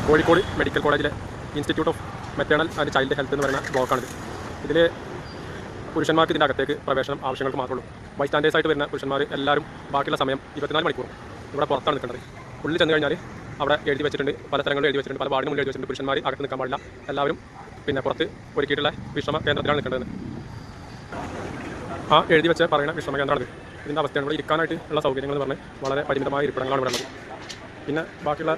Kozhikode medical കോളേജിലെ institute of maternal and child health എന്ന് പറയുന്ന ബ്ലോക്കാണിത്. ഇതിൽ പുരുഷന്മാർക്ക് ഇതിൻ്റെ അകത്തേക്ക് പ്രവേശനം ആവശ്യങ്ങൾക്ക് മാത്രമേ ഉള്ളൂ. ബൈസ്റ്റാൻഡേഴ്സായിട്ട് വരുന്ന പുരുഷന്മാർ എല്ലാവരും ബാക്കിയുള്ള സമയം 24 മണിക്കൂറും ഇവിടെ പുറത്താണ് നിൽക്കേണ്ടത്. ഉള്ളിൽ ചെന്ന് കഴിഞ്ഞാൽ അവിടെ എഴുതി വെച്ചിട്ടുണ്ട്, പല സ്ഥലങ്ങളിലും എഴുതി വെച്ചിട്ടുണ്ട്, പല വാർഡിന് മുന്നിൽ എഴുതി വെച്ചിട്ടുണ്ട് പുരുഷന്മാർ അകത്ത് നിൽക്കാൻ പാടില്ല, എല്ലാവരും പുറത്ത് ഒരുക്കിയിട്ടുള്ള വിശ്രമ കേന്ദ്രത്തിലാണ് നിൽക്കേണ്ടത്. ആ എഴുതി വെച്ച് പറയുന്ന വിശ്രമ കേന്ദ്രമാണിത്. ഇതിൻ്റെ അവസ്ഥയാണ് ഇവിടെ ഇരിക്കാനായിട്ട് ഉള്ള സൗകര്യങ്ങൾ എന്ന് പറഞ്ഞാൽ വളരെ പരിമിതമായ ഇരിപ്പിടങ്ങളാണ് ഇവിടെ ഉള്ളത്. പിന്നെ ബാക്കിയുള്ള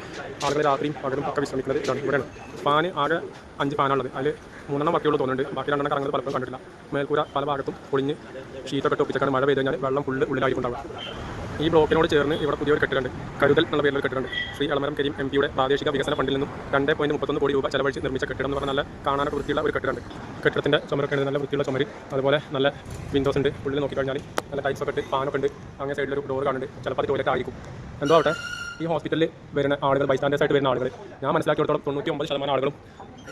ആളുകൾ രാത്രിയും പകലും ഒക്കെ വിശ്രമിക്കുന്നത് ഇതാണ്. ഇവിടെയാണ് ഫാന് ആകെ 5 ഫാനുള്ളത്. അതിൽ 3 ബാക്കിയുള്ളൂ തോന്നുന്നുണ്ട്, ബാക്കി 2 കറങ്ങുന്നത് പലപ്പോഴും കണ്ടിട്ടില്ല. മേൽക്കൂര പല ഭാഗത്തും പൊളിഞ്ഞ് ഷീറ്റൊക്കെ ഒപ്പിച്ചൊക്കെ മഴ പെയ്ത് കഴിഞ്ഞാൽ വെള്ളം ഫുള്ള് ഉള്ളിലായിട്ടുണ്ടാവും. ഈ ബ്ലോക്കിനോട് ചേർന്ന് ഇവിടെ പുതിയൊരു കെട്ടിടമുണ്ട്, കരുതൽ എന്നുള്ള പേരിൽ കെട്ടിടമുണ്ട്. ശ്രീ എളമരം കരീം MP പ്രാദേശിക വികസന ഫണ്ടിൽ നിന്നും 2.31 കോടി രൂപ ചെലവഴിച്ച് നിർമ്മിച്ച കെട്ടിടം എന്ന് പറഞ്ഞാൽ നല്ല കാണാനൊക്കെ വൃത്തിയുള്ള ഒരു കെട്ടിടമുണ്ട്. കെട്ടിടത്തിൻ്റെ ചുമരൊക്കെ ഉണ്ട്, നല്ല വൃത്തിയുള്ള ചുമര്, അതുപോലെ നല്ല വിൻഡോസ് ഉണ്ട്. ഉള്ളിൽ നോക്കിക്കഴിഞ്ഞാൽ നല്ല ടൈപ്സൊക്കെ ഇട്ട് ഫാനൊക്കെ ഉണ്ട്. അങ്ങനെ സൈഡിലൊരു ഡോർ കാണുന്നുണ്ട്, ചിലപ്പോൾ അത് ടോയ്ലറ്റ് ആയിരിക്കും. എന്തോ ആവട്ടെ, ഈ ഹോസ്പിറ്റലിൽ വരുന്ന ആളുകൾ, ബൈസ്റ്റാൻഡേഴ്സായിട്ട് വരുന്ന ആളുകൾ, ഞാൻ മനസ്സിലാക്കിയിടത്തോളം 99% ആളുകളും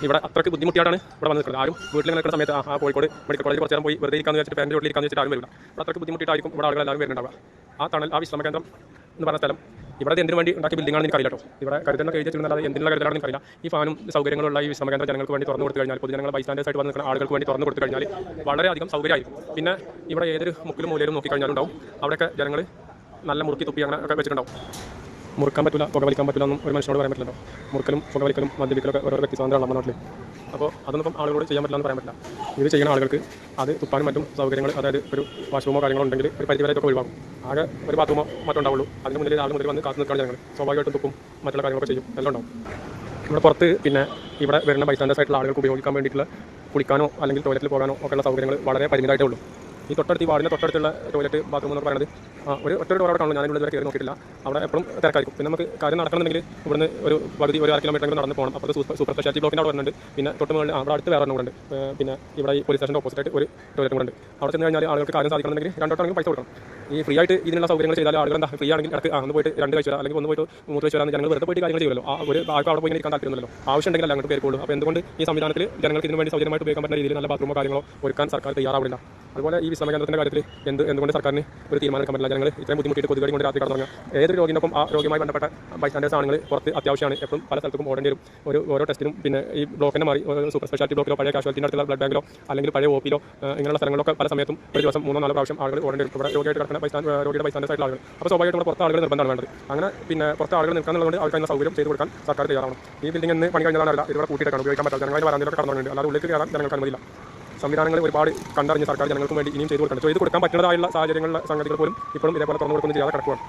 ഇവിടെ അത്രയ്ക്ക് ബുദ്ധിമുട്ടിയാണ് ഇവിടെ വന്ന് നിൽക്കുന്നത്. ആരും വീട്ടിൽ നിൽക്കുന്ന സമയത്ത് ആ കോഴിക്കോട് മെഡിക്കൽ കോളേജ് കുറച്ച് നേരം പോയി വെറുതെ ഇരിക്കാന്ന് വെച്ചിട്ട് ഫാൻ്റെ വീട്ടിലിരിക്കാന്ന് വെച്ചിട്ട് ആരും വരില്ല. ഇവിടെ അത്രയ്ക്ക് ബുദ്ധിമുട്ടിയിട്ടായിരിക്കും ഇവിടെ ആളുകൾ എല്ലാവരും വരുന്നുണ്ടാവുക. ആ തണൽ, ആ വിശ്രമ കേന്ദ്രം എന്ന് പറഞ്ഞ സ്ഥലം ഇവിടെ എന്തിനു വേണ്ടി ഉണ്ടാക്കിയ ബിൽഡിംഗാണെന്ന് എനിക്കറിയില്ല കേട്ടോ. ഇവിടെ കരുതലിനൊക്കെ എഴുതിയിട്ടുണ്ടെങ്കിൽ എന്തിനുള്ള കരുതലാണെന്ന് എനിക്കറിയില്ല. ഈ ഫാനും സൗകര്യങ്ങളുള്ള ഈ വിശ്രമ കേന്ദ്രം ജനങ്ങൾക്ക് വേണ്ടി തുറന്നു കൊടുത്തു കഴിഞ്ഞാൽ, പൊതുജനങ്ങൾ ബൈസ്റ്റാൻഡേഴ്സായിട്ട് വന്ന് നിൽക്കുന്ന ആളുകൾക്ക് വേണ്ടി തുറന്നു കൊടുത്തു കഴിഞ്ഞാൽ വളരെയധികം സൗകര്യമായിരിക്കും. പിന്നെ ഇവിടെ ഏതൊരു മുക്കിലും മൂലയിലും നോക്കിക്കഴിഞ്ഞാലും ഉണ്ടാവും അവിടെയൊക്കെ ജനങ്ങൾ നല്ല മുറുക്കി തുപ്പി അങ്ങനെ ഒക്കെ വെച്ചിട്ടുണ്ടാവും. മുറുക്കാൻ പറ്റില്ല, പുകവലിക്കാൻ പറ്റില്ല എന്നും ഒരു മനുഷ്യനോട് പറയാൻ പറ്റില്ലല്ലോ. മുറുക്കലും പുകവലിക്കലും മദ്യപിക്കലൊക്കെ ഓരോ വ്യക്തി സ്വാതന്ത്ര്യമാണ് നമ്മുടെ നാട്ടിൽ. അപ്പോൾ അതൊന്നും ആളുകളോട് ചെയ്യാൻ പറ്റില്ല എന്ന് പറയാൻ പറ്റില്ല. ഇത് ചെയ്യുന്ന ആളുകൾക്ക് അത് തുപ്പാനും മറ്റും സൗകര്യങ്ങൾ, അതായത് ഒരു വാഷ്റൂമോ കാര്യങ്ങളോ ഉണ്ടെങ്കിൽ ഒരു പരിധിവരെയൊക്കെ ഒഴിവാക്കും. ആകെ ഒരു ബാത്റൂമോ മറ്റോ ഉണ്ടാവുള്ളൂ. അതിന് മുന്നിൽ ആൾ മുന്നിൽ വന്ന് കാത്തു നിൽക്കുകയാണ് ജനങ്ങൾ. സ്വാഭാവികമായിട്ടും തുപ്പും മറ്റുള്ള കാര്യങ്ങളൊക്കെ ചെയ്യും, എല്ലാം ഉണ്ടാവും. ഇവിടെ പുറത്ത് പിന്നെ ഇവിടെ വരുന്ന ബൈസ്റ്റാൻഡേഴ്സായിട്ടുള്ള ആളുകൾക്ക് ഉപയോഗിക്കാൻ വേണ്ടിയിട്ടുള്ള കുളിക്കാനോ അല്ലെങ്കിൽ ടോയ്ലറ്റിൽ പോകാനോ ഒക്കെയുള്ള സൗകര്യങ്ങൾ വളരെ പരിമിതമായിട്ടേ ഉള്ളൂ. ഈ തൊട്ടടുത്ത്, ഈ വാർഡിൻ്റെ തൊട്ടടുത്തുള്ള ഒറ്റ ബാത്റൂം എന്ന് പറയുന്നത് ഒറ്റ ഡോർ അവിടെ കാണുന്നു. ഞാനിവിടെ ഇതുവരെ കയറി നോക്കിയിട്ടില്ല. അവിടെ എപ്പോഴും തിരക്കായിരിക്കും. പിന്നെ നമുക്ക് കാര്യം നടക്കണമെങ്കിൽ ഇവിടുന്ന് ഒരു പകുതി 1.5 കിലോമീറ്റർ നടന്ന് പോകണം. അപ്പോൾ സൂപ്പർ സ്പെഷ്യാലിറ്റി ബ്ലോക്കിൻ്റെ അവിടെ വരുന്നുണ്ട്. പിന്നെ തൊട്ട് മുകളിൽ അവിടെ അടുത്ത് വേറെ ഉണ്ട്. പിന്നെ ഇവിടെ ഈ പോലീസ് സ്റ്റേഷൻ്റെ ഓപ്പോസിറ്റായിട്ട് ഒരു ടോയ്ലറ്റും കൂടെ ഉണ്ട്. അവിടെ ചെന്ന് കഴിഞ്ഞാൽ ആളുകൾക്ക് കാര്യം സാധിക്കണമെങ്കിൽ 2 വട്ടമാണെങ്കിൽ പൈസ കൊടുക്കണം. ഈ ഫ്രീ ആയിട്ട് ഇതിനുള്ള സൗകര്യങ്ങൾ ചെയ്താൽ ആളുകൾ എന്താ, ഫ്രീ ആണെങ്കിൽ ഇടയ്ക്ക് ഒന്ന് പോയിട്ട് 2 കഴിച്ചു വരാം, അല്ലെങ്കിൽ ഒന്ന് പോയിട്ട് 3 കഴിച്ചു വരാം. ജനങ്ങൾ വെറുതെ പോയിട്ട് കാര്യങ്ങൾ ചെയ്യുമല്ലോ. ഒരു ആൾക്ക് അവിടെ പോയി ഇരിക്കാൻ താല്പര്യമല്ലോ. ആവശ്യം ഉണ്ടെങ്കിൽ അങ്ങോട്ട് കയറിക്കോളൂ. അപ്പോൾ എന്തുകൊണ്ട് ഈ സംവിധാനത്തിൽ ജനങ്ങൾക്ക് ഇതിന് വേണ്ടി സൗകര്യമായിട്ട് ഉപയോഗിക്കാൻ പറ്റുന്ന രീതിയിൽ നല്ല ബാത്റൂമോ കാര്യങ്ങളോ ഒരുക്കാൻ സർക്കാർ തയ്യാറാവില്ല. അതുപോലെ ഈ വിശ്രമ കേന്ദ്രത്തിൻ്റെ കാര്യത്തിൽ എന്തുകൊണ്ട് സർക്കാരിന് ഒരു തീരുമാനം എടുക്കാൻ പറ്റില്ല? ജനങ്ങൾ ഇത്രയും ബുദ്ധിമുട്ടിയിട്ട് കൊതുകടി കൊണ്ട് രാത്രി കടന്നു ഏതൊരു രോഗിനൊപ്പം ആ രോഗിയുമായി ബന്ധപ്പെട്ട ബൈസ്റ്റാൻഡേഴ്സ് ആണെങ്കിൽ പുറത്ത് അത്യാവശ്യമാണ്. എപ്പോഴും പല സ്ഥലത്തും ഓടേണ്ടി വരും. ഓരോ ടെസ്റ്റിനും. പിന്നെ ഈ ബ്ലോക്കിനെ മാറി സൂപ്പർ സ്പെഷ്യാലിറ്റി ബ്ലോക്കിലോ പഴയ കാഷ്വാലിറ്റിൻ്റെ അടുത്തുള്ള ബ്ലഡ് ബാങ്കിലോ അല്ലെങ്കിൽ പഴയ OP-ലോ ഇങ്ങനെയുള്ള സ്ഥലങ്ങളൊക്കെ പല സമയത്തും ഒരു ദിവസം 3-4 പ്രാവശ്യം ആളുകൾ ഓടേണ്ടി വരും. ഇവിടെ രോഗിയായിട്ട് കിടക്കുന്ന രോഗിയുടെ ബൈസ്റ്റാൻഡേഴ്സായിട്ടുള്ള ആളുകൾ. അപ്പോൾ സ്വാഭാവികമായിട്ട് ഇവിടെ പുറത്ത് ആളുകൾ നിർബന്ധമാണ് വേണ്ടത്. അങ്ങനെ പിന്നെ പുറത്ത് ആളുകൾ നിൽക്കാനുള്ളതുകൊണ്ട് അവർക്ക് അതിനുള്ള സൗകര്യം ചെയ്ത് കൊടുക്കാൻ സർക്കാർ തയ്യാറാണ്. ഈ ബിൽഡിംഗ് എന്ന് പണി കഴിഞ്ഞാലല്ല, ഇവിടെ കൂട്ടിയിട്ടാണ് ഉപയോഗിക്കാൻ പറ്റാത്ത ജനങ്ങളുടെ വരാന്തിലൊക്കെ കടന്നുണ്ട്. അല്ലാതെ ഉള്ളിലേക്ക് കയറാൻ ജനങ്ങൾക്ക് അനുമതിയില്ല. സംവിധാനങ്ങൾ ഒരുപാട് കണ്ടറിഞ്ഞ് സർക്കാർ ജനങ്ങൾക്ക് വേണ്ടി ഇനിയും ചെയ്ത് കൊടുക്കണം. ചെയ്ത് കൊടുക്കാൻ പറ്റുന്നതായുള്ള സാഹചര്യങ്ങളിലെ സംഗതികൾ പോലും ഇപ്പോഴും ഇതേപോലെ തുറന്നു കൊടുക്കുന്നത് ചെയ്യാതെ കിടക്കുകയാണ്.